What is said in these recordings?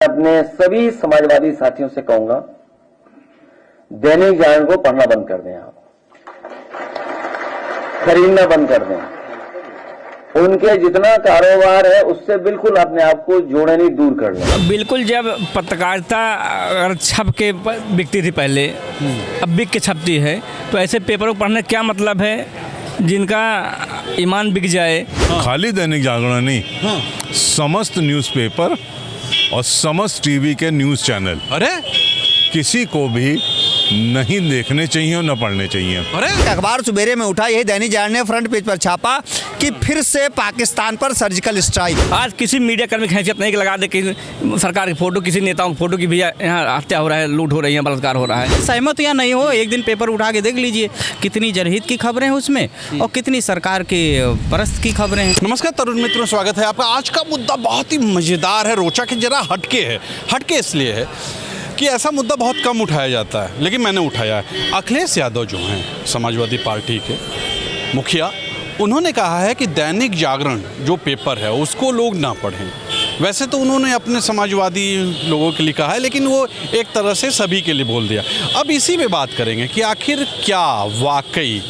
अपने सभी समाजवादी साथियों से कहूंगा, दैनिक जागरण को पढ़ना बंद कर दें, आप खरीदना बंद कर दें। उनके जितना कारोबार है उससे बिल्कुल अपने आप को जोड़े नहीं, दूर कर लें। बिल्कुल, जब पत्रकारिता अगर छप के बिकती थी पहले, अब बिक के छपती है, तो ऐसे पेपरों को पढ़ने क्या मतलब है जिनका ईमान बिक जाए। खाली दैनिक जागरण नहीं, समस्त न्यूज़पेपर और समस्त टीवी के न्यूज़ चैनल किसी को भी नहीं देखने चाहिए और न पढ़ने चाहिए। अरे अखबार सवेरे में उठा, यही दैनिक जागरण ने फ्रंट पेज पर छापा कि फिर से पाकिस्तान पर सर्जिकल स्ट्राइक। आज किसी मीडिया कर्मी की हैसियत नहीं कि लगा दे कि सरकार की फोटो, किसी नेताओं की फोटो की भी यहाँ हत्या हो रहा है, लूट हो रही है, बलात्कार हो रहा है। सहमत या नहीं हो, एक दिन पेपर उठा के देख लीजिए कितनी जनहित की खबरें हैं उसमें और कितनी सरकार के परस्त की खबरें हैं। नमस्कार तरुण मित्रों, स्वागत है आपका। आज का मुद्दा बहुत ही मज़ेदार है, रोचक है, जरा हटके है। हटके इसलिए है कि ऐसा मुद्दा बहुत कम उठाया जाता है, लेकिन मैंने उठाया है। अखिलेश यादव जो हैं समाजवादी पार्टी के मुखिया, उन्होंने कहा है कि दैनिक जागरण जो पेपर है उसको लोग ना पढ़ें। वैसे तो उन्होंने अपने समाजवादी लोगों के लिए कहा है, लेकिन वो एक तरह से सभी के लिए बोल दिया। अब इसी में बात करेंगे कि आखिर क्या वाकई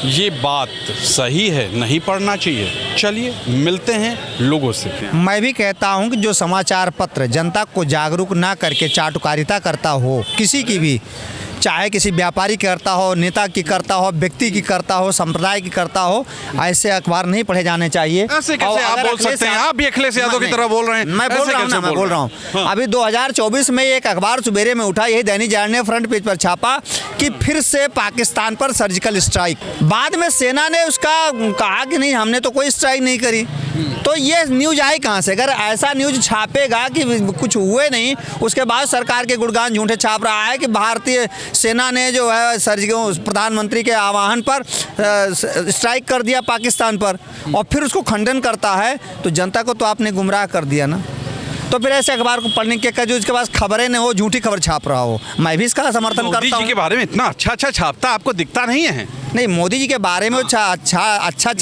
ये बात सही है, नहीं पढ़ना चाहिए। चलिए मिलते हैं लोगों से। मैं भी कहता हूं कि जो समाचार पत्र जनता को जागरूक ना करके चाटुकारिता करता हो, किसी की भी, चाहे किसी व्यापारी की करता हो, नेता की करता हो, व्यक्ति की करता हो, संप्रदाय की करता हो, ऐसे अखबार नहीं पढ़े जाने चाहिए। ऐसे कैसे आप बोल सकते हैं? आप भी अखिलेश यादव की तरह बोल रहे हैं। मैं बोल रहा हूँ। अभी 2024 में एक अखबार सवेरे में उठा, यही दैनिक जागरण ने फ्रंट पेज पर छापा कि फिर से पाकिस्तान पर सर्जिकल स्ट्राइक। बाद में सेना ने उसका कहा कि नहीं, हमने तो कोई स्ट्राइक नहीं करी। तो ये न्यूज आई कहाँ से? अगर ऐसा न्यूज छापेगा कि कुछ हुए नहीं, उसके बाद सरकार के गुणगान झूठे छाप रहा है कि भारतीय सेना ने जो है प्रधानमंत्री के आह्वान पर स्ट्राइक कर दिया पाकिस्तान पर, और फिर उसको खंडन करता है, तो जनता को तो आपने गुमराह कर दिया ना। तो फिर ऐसे अखबार को पढ़ने के जो इसके पास खबरें न हो, झूठी खबर छाप रहा हो, मैं भी इसका समर्थन करता हूँ। मोदी जी के बारे में इतना अच्छा छापता, आपको दिखता नहीं है? नहीं, मोदी जी के बारे में अच्छा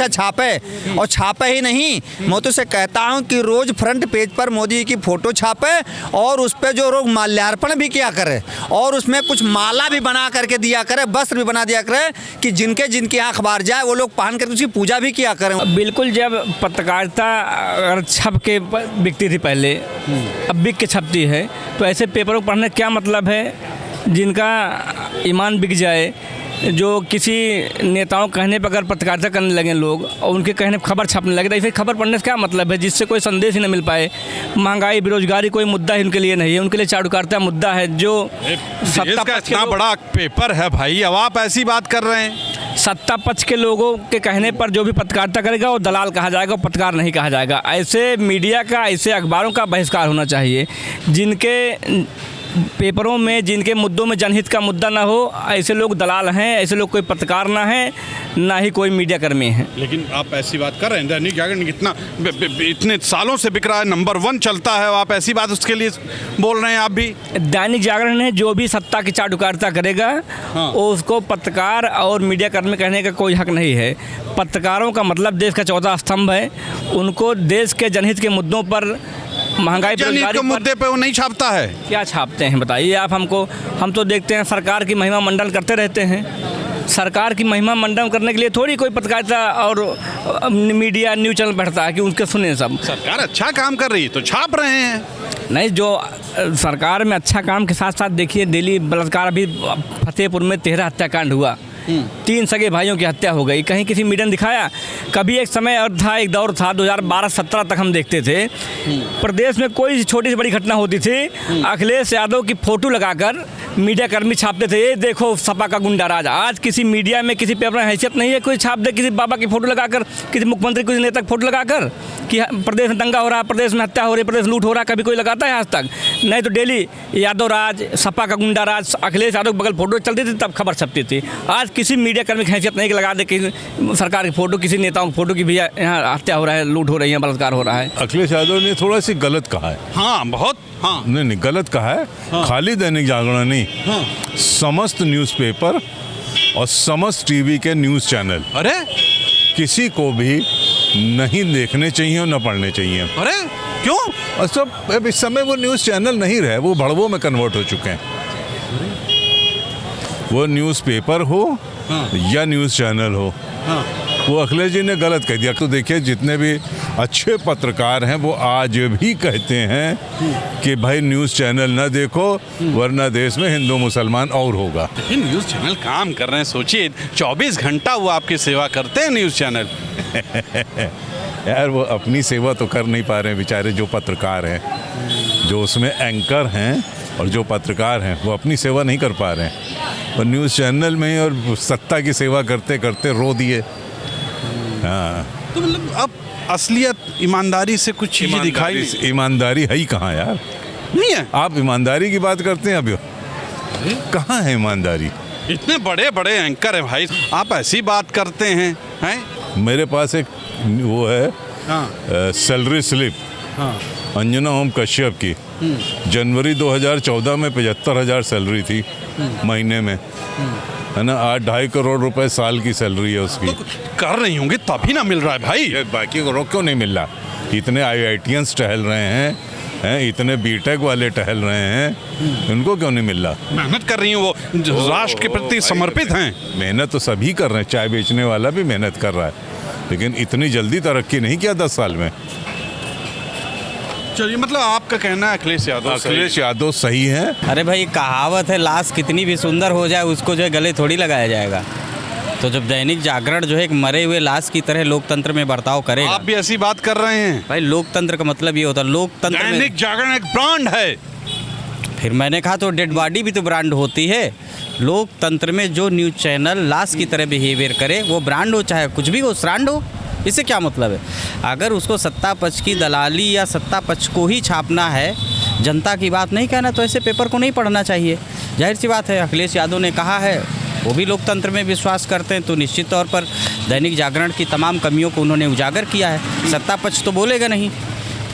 छापे, और छापे ही नहीं, मैं तो से कहता हूं कि रोज फ्रंट पेज पर मोदी जी की फोटो छापे और उस पर जो लोग माल्यार्पण भी किया करे, और उसमें कुछ माला भी बना करके दिया करे, वस्त्र भी बना दिया करे कि जिनके यहाँ अखबार जाए वो लोग पहन करके उसकी पूजा भी किया करें। बिल्कुल, जब पत्रकारिता अगर छप के बिकती थी पहले, अब बिक के छपती है, तो ऐसे पेपरों को पढ़ने क्या मतलब है जिनका ईमान बिक जाए। जो किसी नेताओं कहने पर अगर पत्रकारिता करने लगे लोग और उनके कहने पर खबर छापने लगे, तो इसे खबर पढ़ने से क्या मतलब है जिससे कोई संदेश ही न मिल पाए। महंगाई, बेरोजगारी कोई मुद्दा ही उनके लिए नहीं है, उनके लिए चाटुकारिता मुद्दा है। जो सत्ता पक्ष इतना बड़ा पेपर है भाई, अब आप ऐसी बात कर रहे हैं। सत्ता पक्ष के लोगों के कहने पर जो भी पत्रकारिता करेगा वो दलाल कहा जाएगा, वो पत्रकार नहीं कहा जाएगा। ऐसे मीडिया का, ऐसे अखबारों का बहिष्कार होना चाहिए जिनके पेपरों में, जिनके मुद्दों में जनहित का मुद्दा ना हो। ऐसे लोग दलाल हैं, ऐसे लोग कोई पत्रकार ना है, ना ही कोई मीडिया कर्मी है। लेकिन आप ऐसी बात कर रहे हैं, दैनिक जागरण कितना इतने सालों से बिक रहा है, नंबर 1 चलता है, आप ऐसी बात उसके लिए बोल रहे हैं? आप भी दैनिक जागरण है, जो भी सत्ता की चाटुकारिता करेगा वो उसको पत्रकार और मीडिया कर्मी कहने का कोई हक नहीं है। पत्रकारों का मतलब देश का चौथा स्तंभ है, उनको देश के जनहित के मुद्दों पर, महंगाई, बेरोजगारी के मुद्दे पे वो नहीं छापता है। क्या छापते हैं बताइए आप हमको? हम तो देखते हैं सरकार की महिमा मंडन करते रहते हैं। सरकार की महिमा मंडन करने के लिए थोड़ी कोई पत्रकारिता और मीडिया न्यूज़ चैनल बैठता है कि उनके सुने सब। सरकार अच्छा काम कर रही है तो छाप रहे हैं। नहीं, जो सरकार में अच्छा काम के साथ साथ देखिए, दिल्ली बलात्कार, अभी फतेहपुर में 13 हत्याकांड हुआ, 3 सगे भाइयों की हत्या हो गई। कहीं किसी मीडिया ने दिखाया? कभी एक समय और था, एक दौर था 2012-17 तक हम देखते थे, प्रदेश में कोई छोटी से बड़ी घटना होती थी, अखिलेश यादव की फोटो लगाकर मीडिया कर्मी छापते थे, ये देखो सपा का गुंडा राज। आज किसी मीडिया में, किसी पेपर में हैसियत नहीं है कोई छाप दे किसी बाबा की फोटो लगाकर, किसी मुख्यमंत्री, किसी नेता की फोटो लगाकर कि प्रदेश में दंगा हो रहा है, प्रदेश में हत्या हो रही है, प्रदेश लूट हो रहा है। कभी कोई लगाता है आज तक? नहीं, तो डेली यादव राज, सपा का गुंडा राज, अखिलेश यादव बगल फोटो चलती थी, तब खबर छपती थी। आज किसी मीडिया कर्मी की हैसियत नहीं कि लगा दे कि सरकार की फोटो, किसी नेताओं की फोटो की भी यहाँ हत्या हो रहा है, लूट हो रही है, बलात्कार हो रहा है। अखिलेश यादव ने थोड़ा सी गलत कहा है। हाँ, बहुत। हाँ, नहीं, गलत कहा है। खाली दैनिक जागरण नहीं, समस्त न्यूज़पेपर और समस्त टीवी के न्यूज़ चैनल किसी को भी नहीं देखने चाहिए और न पढ़ने चाहिए। क्यों? और सब अब इस समय वो न्यूज़ चैनल नहीं रहे, वो भड़वों में कन्वर्ट हो चुके हैं। वो न्यूज़पेपर हो या न्यूज़ चैनल हो, वो अखिलेश जी ने गलत कह दिया। तो देखिए जितने भी अच्छे पत्रकार हैं वो आज भी कहते हैं कि भाई न्यूज़ चैनल ना देखो वरना देश में हिंदू मुसलमान और होगा। लेकिन न्यूज़ चैनल काम कर रहे हैं, सोचिए 24 घंटा वो आपकी सेवा करते हैं न्यूज़ चैनल। यार वो अपनी सेवा तो कर नहीं पा रहे हैं बेचारे, जो पत्रकार हैं, जो उसमें एंकर हैं और जो पत्रकार हैं वो अपनी सेवा नहीं कर पा रहे हैं, और न्यूज़ चैनल में और सत्ता की सेवा करते करते रो दिए। हाँ, तो मतलब अब असलियत ईमानदारी से कुछ चीज़ें दिखाई ईमानदारी है ही कहाँ यार? नहीं है। आप ईमानदारी की बात करते हैं, अभी कहाँ है ईमानदारी? इतने बड़े बड़े एंकर हैं भाई, आप ऐसी बात करते हैं? मेरे पास एक वो है सैलरी स्लिप अंजना ओम कश्यप की, जनवरी 2014 में 75,000 सैलरी थी महीने में, है ना। 8-2.5 करोड़ रुपए साल की सैलरी है उसकी। तो कर रही होंगे तभी ना मिल रहा है भाई। बाकी को क्यों नहीं मिल रहा? इतने IITians टहल रहे हैं, इतने बीटेक वाले टहल रहे हैं, उनको क्यों नहीं मिल रहा? मेहनत कर रही हैं वो, राष्ट्र के प्रति समर्पित हैं। मेहनत तो सभी कर रहे हैं, चाय बेचने वाला भी मेहनत कर रहा है, लेकिन इतनी जल्दी तरक्की नहीं किया 10 साल में। चलिए, मतलब आपका कहना है अखिलेश यादव सही है। अरे भाई कहावत है, लाश कितनी भी सुंदर हो जाए उसको जो है गले थोड़ी लगाया जाएगा। तो जब दैनिक जागरण जो है एक मरे हुए लाश की तरह लोकतंत्र में बर्ताव करेगा। आप भी ऐसी बात कर रहे हैं भाई लोकतंत्र का मतलब ये होता है, लोकतंत्र में दैनिक जागरण एक ब्रांड है। फिर मैंने कहा तो डेड बॉडी भी तो ब्रांड होती है। लोकतंत्र में जो न्यूज़ चैनल लाश की तरह बिहेवियर करे वो ब्रांड हो, चाहे कुछ भी हो, ब्रांड हो। इससे क्या मतलब है? अगर उसको सत्ता पक्ष की दलाली या सत्ता पक्ष को ही छापना है, जनता की बात नहीं कहना, तो ऐसे पेपर को नहीं पढ़ना चाहिए। जाहिर सी बात है, अखिलेश यादव ने कहा है वो भी लोकतंत्र में विश्वास करते हैं, तो निश्चित तौर पर दैनिक जागरण की तमाम कमियों को उन्होंने उजागर किया है। सत्ता पक्ष तो बोलेगा नहीं।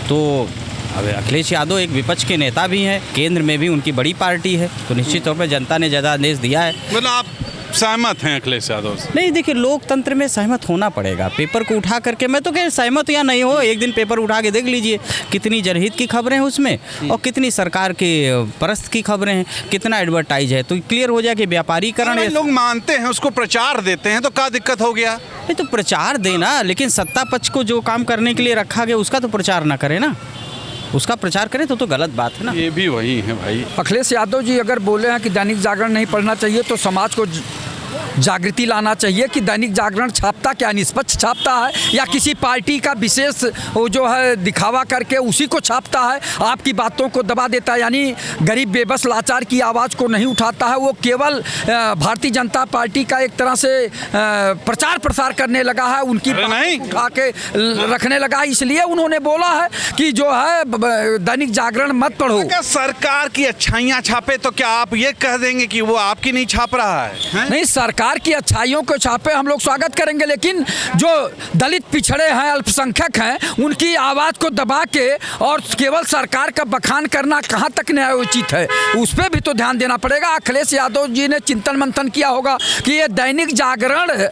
तो अब अखिलेश यादव एक विपक्ष के नेता भी हैं, केंद्र में भी उनकी बड़ी पार्टी है, तो निश्चित तौर पर जनता ने जनादेश दिया है। मतलब आप सहमत हैं अखिलेश यादव से? नहीं, देखिए लोकतंत्र में सहमत होना पड़ेगा। पेपर को उठा करके, मैं तो कह सहमत या नहीं हो, एक दिन पेपर उठा के देख लीजिए कितनी जनहित की खबरें हैं उसमें और कितनी सरकार के परस्त की खबरें हैं, कितना एडवर्टाइज है, तो क्लियर हो जाए कि व्यापारीकरण। लोग मानते हैं, उसको प्रचार देते हैं, तो क्या दिक्कत हो गया? नहीं तो प्रचार देना, लेकिन सत्ता पक्ष को जो काम करने के लिए रखा गया उसका तो प्रचार ना करे ना, उसका प्रचार करें तो गलत बात है ना। ये भी वही है भाई। अखिलेश यादव जी अगर बोले हैं कि दैनिक जागरण नहीं पढ़ना चाहिए, तो समाज को जागृति लाना चाहिए कि दैनिक जागरण छापता क्या, निष्पक्ष छापता है या किसी पार्टी का विशेष वो जो है दिखावा करके उसी को छापता है, आपकी बातों को दबा देता है, यानी गरीब बेबस लाचार की आवाज़ को नहीं उठाता है। वो केवल भारतीय जनता पार्टी का एक तरह से प्रचार प्रसार करने लगा है, उनकी बात उठा के रखने लगा है। इसलिए उन्होंने बोला है कि जो है दैनिक जागरण मत पढ़ो। अगर सरकार की अच्छाइयाँ छापे तो क्या आप ये कह देंगे कि वो आपकी नहीं छाप रहा है? नहीं, सरकार की अच्छाइयों को छापे हम लोग स्वागत करेंगे, लेकिन जो दलित पिछड़े हैं, अल्पसंख्यक हैं, उनकी आवाज़ को दबा के और केवल सरकार का बखान करना कहाँ तक न्यायोचित है, उस पर भी तो ध्यान देना पड़ेगा। अखिलेश यादव जी ने चिंतन मंथन किया होगा कि ये दैनिक जागरण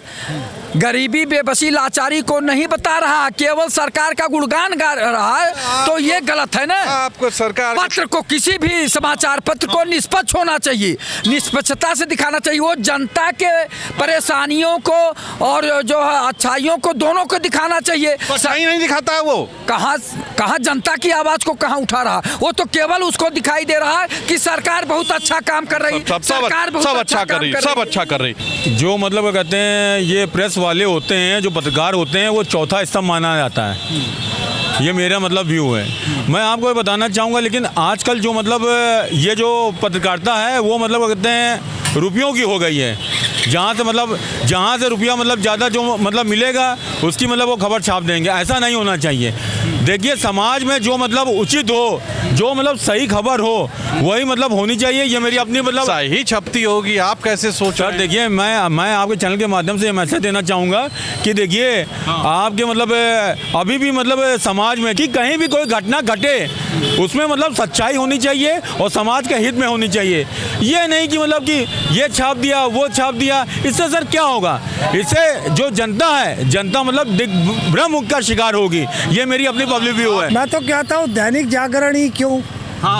गरीबी बेबसी लाचारी को नहीं बता रहा, केवल सरकार का गुणगान गा रहा है, तो ये गलत है ना। आपको सरकार पत्र को, किसी भी समाचार पत्र को निष्पक्ष होना चाहिए, निष्पक्षता से दिखाना चाहिए। वो जनता के परेशानियों को और जो है अच्छाइयों को, दोनों को दिखाना चाहिए। अच्छाई नहीं दिखाता है वो। कहाँ जनता की आवाज को कहाँ उठा रहा? वो तो केवल उसको दिखाई दे रहा है कि सरकार बहुत अच्छा काम कर रही है, सरकार बहुत अच्छा कर रही है, सब अच्छा कर रही। जो मतलब कहते हैं ये प्रेस वाले होते हैं, जो पत्रकार होते हैं, वो चौथा स्तंभ माना जाता है। ये मेरा मतलब व्यू है। मैं आपको ये बताना चाहूँगा, लेकिन आजकल जो मतलब ये जो पत्रकारिता है वो मतलब कहते हैं रुपयों की हो गई है। जहाँ से रुपया मतलब ज़्यादा जो मतलब मिलेगा उसकी मतलब वो खबर छाप देंगे। ऐसा नहीं होना चाहिए। देखिए समाज में जो मतलब उचित हो जो मतलब सही खबर हो वही मतलब होनी चाहिए, ये मेरी अपनी मतलब सही छपती होगी, आप कैसे सोच रहे सर। हैं? देखिए मैं आपके चैनल के माध्यम से ये मैसेज देना चाहूँगा कि देखिए आपके मतलब अभी भी मतलब समाज में कि कहीं भी कोई घटना घटे उसमें मतलब सच्चाई होनी चाहिए और समाज के हित में होनी चाहिए। ये नहीं कि मतलब कि ये छाप दिया वो छाप दिया, इससे सर क्या होगा? इससे जो जनता है, जनता मतलब दिग्भ्रम का शिकार होगी। ये मेरी अपनी पब्लिक व्यू है। मैं तो कहता हूँ दैनिक जागरण ही क्यों,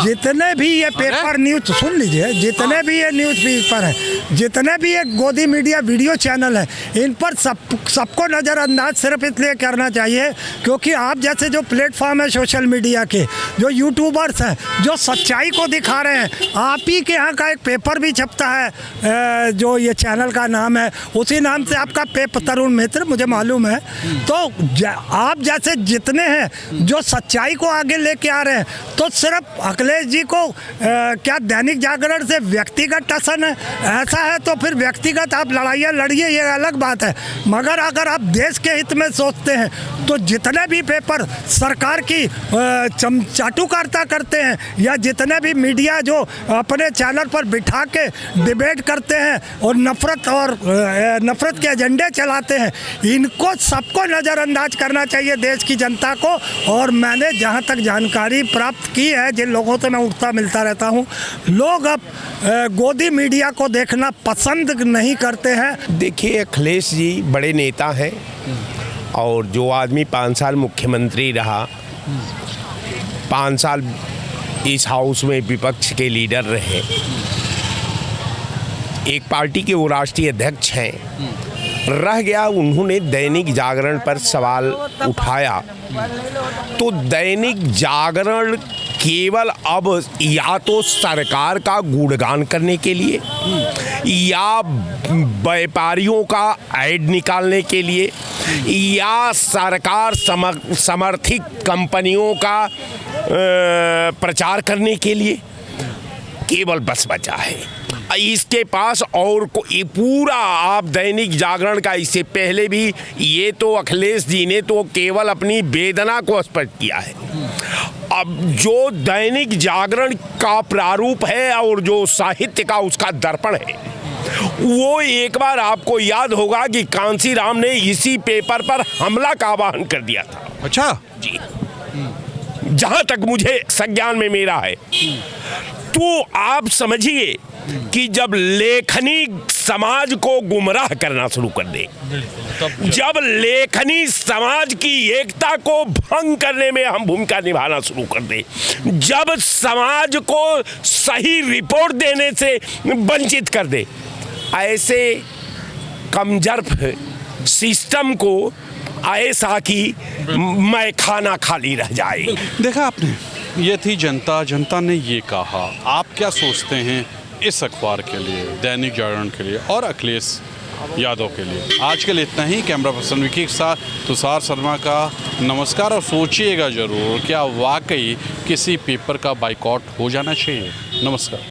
जितने भी ये पेपर न्यूज, सुन लीजिए, जितने भी ये न्यूज पेपर हैं, जितने भी ये गोदी मीडिया वीडियो चैनल हैं, इन पर सबको नज़रअंदाज सिर्फ इसलिए करना चाहिए क्योंकि आप जैसे जो प्लेटफॉर्म है सोशल मीडिया के, जो यूट्यूबर्स हैं, जो सच्चाई को दिखा रहे हैं, आप ही के यहाँ का एक पेपर भी छपता है जो ये चैनल का नाम है, उसी नाम से आपका पेपर तरुण मित्र, मुझे मालूम है। तो आप जैसे जितने हैं जो सच्चाई को आगे लेके आ रहे हैं, तो सिर्फ अखिलेश जी को क्या दैनिक जागरण से व्यक्तिगत टसन है? ऐसा है तो फिर व्यक्तिगत आप लड़ाइयाँ लड़िए, ये अलग बात है, मगर अगर आप देश के हित में सोचते हैं तो जितने भी पेपर सरकार की चाटुकारिता करते हैं या जितने भी मीडिया जो अपने चैनल पर बिठा के डिबेट करते हैं और नफरत के एजेंडे चलाते हैं, इनको सबको नज़रअंदाज करना चाहिए, देश की जनता को। और मैंने जहाँ तक जानकारी प्राप्त की है, जिन लोगों से मैं उठता मिलता रहता हूँ, लोग अब गोदी मीडिया को देखना पसंद नहीं करते हैं। देखिए, अखिलेश जी बड़े नेता हैं और जो आदमी 5 साल मुख्यमंत्री रहा, 5 साल इस हाउस में विपक्ष के लीडर रहे, एक पार्टी के वो राष्ट्रीय अध्यक्ष हैं, रह गया उन्होंने दैनिक जागरण पर सवाल उठाया, तो दैनिक जागरण केवल अब या तो सरकार का गुणगान करने के लिए या व्यापारियों का ऐड निकालने के लिए या सरकार समर्थित कंपनियों का प्रचार करने के लिए केवल बस बचा है। इसके पास और कोई पूरा आप दैनिक जागरण का, इससे पहले भी ये तो अखिलेश जी ने तो केवल अपनी वेदना को स्पष्ट किया है। अब जो दैनिक जागरण का प्रारूप है और जो साहित्य का उसका दर्पण है, वो एक बार आपको याद होगा कि कांसी राम ने इसी पेपर पर हमला का आह्वान कर दिया था। अच्छा जी, जहां तक मुझे संज्ञान में मेरा है, तो आप समझिए कि जब लेखनी समाज को गुमराह करना शुरू कर दे, जब लेखनी समाज की एकता को भंग करने में हम भूमिका निभाना शुरू कर दे, जब समाज को सही रिपोर्ट देने से वंचित कर दे, ऐसे कमजोर सिस्टम को ऐसा कि मैं खाना खाली रह जाए। देखा आपने, ये थी जनता, जनता ने ये कहा। आप क्या सोचते हैं इस अखबार के लिए, दैनिक जागरण के लिए और अखिलेश यादव के लिए? आज के लिए इतना ही। कैमरा पर्सन विकी के साथ तुषार शर्मा का नमस्कार। और सोचिएगा ज़रूर, क्या वाकई किसी पेपर का बाइकआउट हो जाना चाहिए? नमस्कार।